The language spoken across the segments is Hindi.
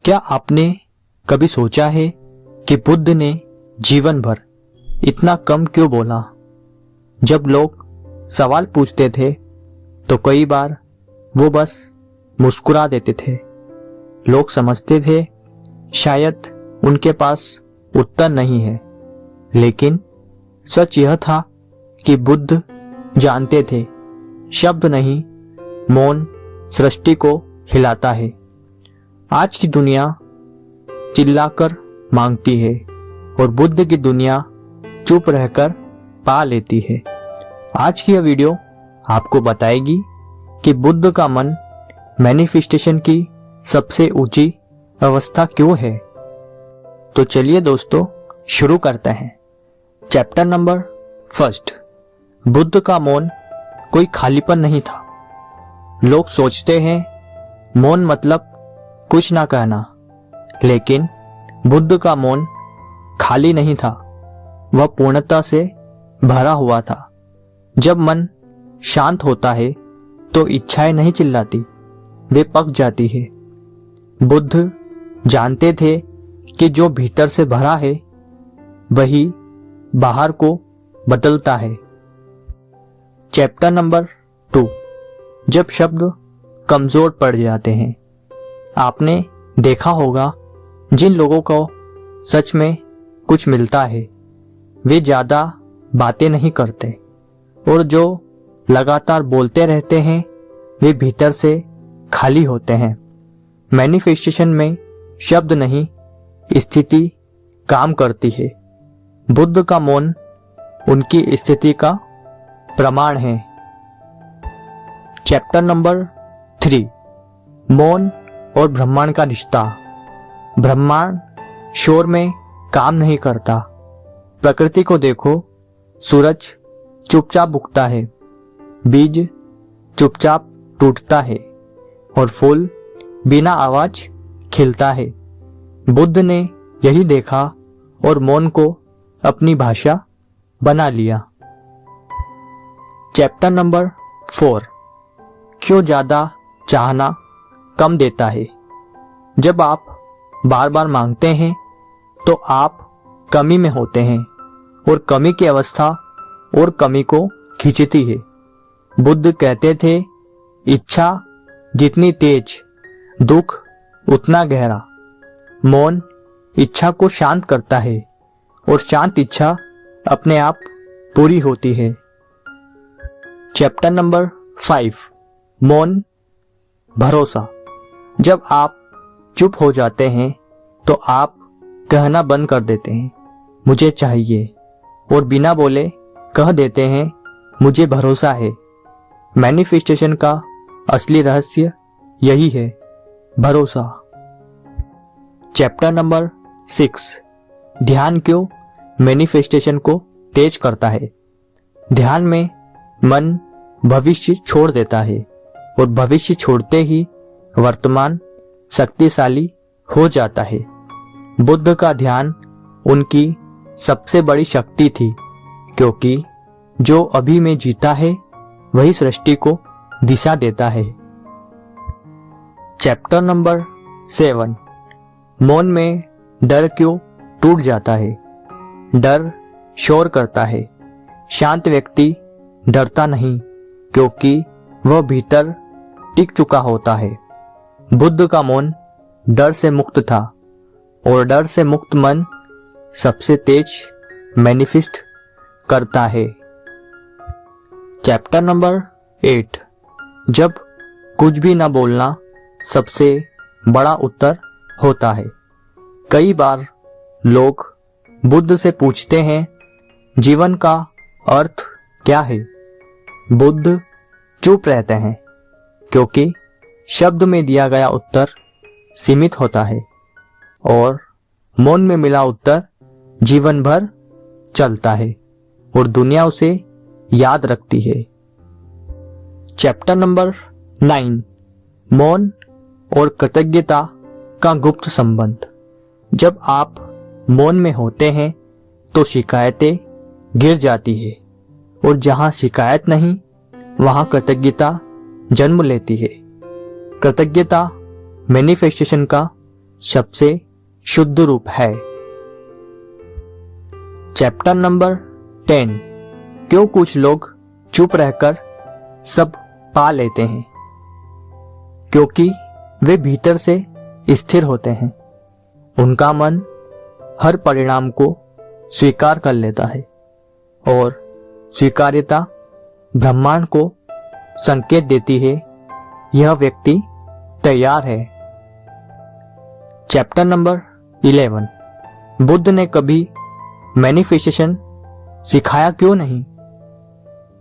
क्या आपने कभी सोचा है कि बुद्ध ने जीवन भर इतना कम क्यों बोला? जब लोग सवाल पूछते थे तो कई बार वो बस मुस्कुरा देते थे। लोग समझते थे शायद उनके पास उत्तर नहीं है, लेकिन सच यह था कि बुद्ध जानते थे शब्द नहीं, मौन सृष्टि को हिलाता है। आज की दुनिया चिल्लाकर मांगती है और बुद्ध की दुनिया चुप रहकर पा लेती है। आज की यह वीडियो आपको बताएगी कि बुद्ध का मन मैनिफेस्टेशन की सबसे ऊंची अवस्था क्यों है। तो चलिए दोस्तों शुरू करते हैं। Chapter number 1। बुद्ध का मौन कोई खालीपन नहीं था। लोग सोचते हैं मौन मतलब कुछ ना कहना, लेकिन बुद्ध का मौन खाली नहीं था, वह पूर्णता से भरा हुआ था। जब मन शांत होता है तो इच्छाएं नहीं चिल्लाती, वे पक जाती है। बुद्ध जानते थे कि जो भीतर से भरा है वही बाहर को बदलता है। Chapter number 2। जब शब्द कमजोर पड़ जाते हैं। आपने देखा होगा जिन लोगों को सच में कुछ मिलता है वे ज्यादा बातें नहीं करते, और जो लगातार बोलते रहते हैं वे भीतर से खाली होते हैं। मैनिफेस्टेशन में शब्द नहीं, स्थिति काम करती है। बुद्ध का मौन उनकी स्थिति का प्रमाण है। Chapter number 3। मौन और ब्रह्मांड का रिश्ता। ब्रह्मांड शोर में काम नहीं करता। प्रकृति को देखो, सूरज चुपचाप उगता है, बीज चुपचाप टूटता है और फूल बिना आवाज खिलता है। बुद्ध ने यही देखा और मौन को अपनी भाषा बना लिया। Chapter number 4। क्यों ज्यादा चाहना कम देता है। जब आप बार बार मांगते हैं तो आप कमी में होते हैं, और कमी की अवस्था और कमी को खींचती है। बुद्ध कहते थे इच्छा जितनी तेज, दुख उतना गहरा। मौन इच्छा को शांत करता है और शांत इच्छा अपने आप पूरी होती है। Chapter number 5। मौन भरोसा। जब आप चुप हो जाते हैं तो आप कहना बंद कर देते हैं मुझे चाहिए, और बिना बोले कह देते हैं मुझे भरोसा है। मैनिफेस्टेशन का असली रहस्य यही है, भरोसा। Chapter number 6। ध्यान क्यों मैनिफेस्टेशन को तेज करता है। ध्यान में मन भविष्य छोड़ देता है, और भविष्य छोड़ते ही वर्तमान शक्तिशाली हो जाता है। बुद्ध का ध्यान उनकी सबसे बड़ी शक्ति थी, क्योंकि जो अभी में जीता है वही सृष्टि को दिशा देता है। Chapter number 7। मौन में डर क्यों टूट जाता है। डर शोर करता है। शांत व्यक्ति डरता नहीं, क्योंकि वह भीतर टिक चुका होता है। बुद्ध का मौन डर से मुक्त था, और डर से मुक्त मन सबसे तेज मैनिफेस्ट करता है। Chapter number 8। जब कुछ भी न बोलना सबसे बड़ा उत्तर होता है। कई बार लोग बुद्ध से पूछते हैं जीवन का अर्थ क्या है। बुद्ध चुप रहते हैं, क्योंकि शब्द में दिया गया उत्तर सीमित होता है, और मौन में मिला उत्तर जीवन भर चलता है और दुनिया उसे याद रखती है। Chapter number 9। मौन और कृतज्ञता का गुप्त संबंध। जब आप मौन में होते हैं तो शिकायतें गिर जाती है, और जहां शिकायत नहीं वहां कृतज्ञता जन्म लेती है। कृतज्ञता मैनिफेस्टेशन का सबसे शुद्ध रूप है। चैप्टर नंबर 10, क्यों कुछ लोग चुप रहकर सब पा लेते हैं? क्योंकि वे भीतर से स्थिर होते हैं। उनका मन हर परिणाम को स्वीकार कर लेता है और स्वीकार्यता ब्रह्मांड को संकेत देती है यह व्यक्ति तैयार है। चैप्टर नंबर 11, बुद्ध ने कभी मैनिफेस्टेशन सिखाया क्यों नहीं?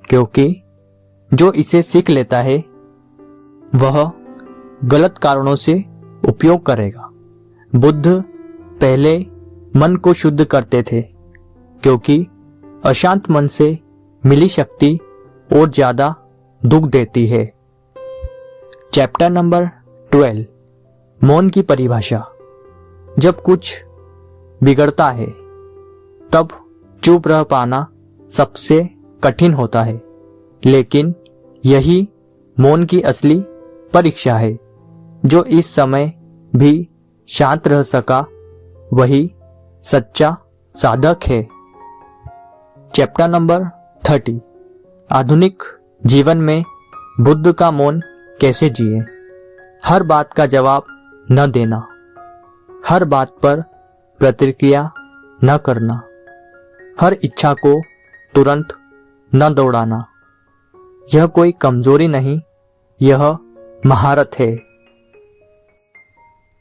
क्योंकि जो इसे सीख लेता है वह गलत कारणों से उपयोग करेगा। बुद्ध पहले मन को शुद्ध करते थे क्योंकि अशांत मन से मिली शक्ति और ज्यादा दुख देती है। चैप्टर नंबर 12, मौन की परिभाषा। जब कुछ बिगड़ता है तब चुप रह पाना सबसे कठिन होता है, लेकिन यही मौन की असली परीक्षा है। जो इस समय भी शांत रह सका वही सच्चा साधक है। चैप्टर नंबर 30, आधुनिक जीवन में बुद्ध का मौन कैसे जिए। हर बात का जवाब न देना, हर बात पर प्रतिक्रिया न करना, हर इच्छा को तुरंत न दौड़ाना। यह कोई कमजोरी नहीं, यह महारत है।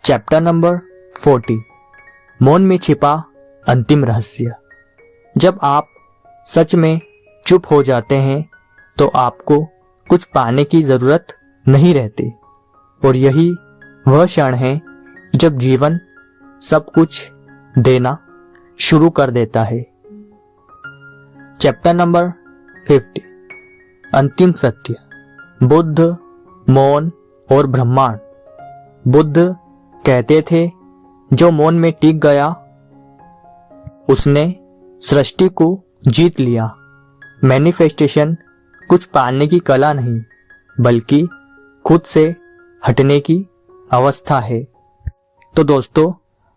चैप्टर नंबर 40, मौन में छिपा अंतिम रहस्य। जब आप सच में चुप हो जाते हैं तो आपको कुछ पाने की जरूरत नहीं रहती, और यही वह क्षण है जब जीवन सब कुछ देना शुरू कर देता है। चैप्टर नंबर 50, अंतिम सत्य, बुद्ध, मौन और ब्रह्मांड। बुद्ध कहते थे जो मौन में टिक गया उसने सृष्टि को जीत लिया। मैनिफेस्टेशन कुछ पाने की कला नहीं बल्कि खुद से हटने की अवस्था है। तो दोस्तों,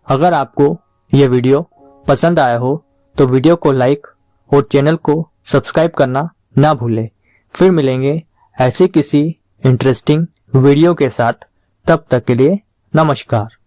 अगर आपको यह वीडियो पसंद आया हो तो वीडियो को लाइक और चैनल को सब्सक्राइब करना ना भूलें। फिर मिलेंगे ऐसे किसी इंटरेस्टिंग वीडियो के साथ। तब तक के लिए नमस्कार।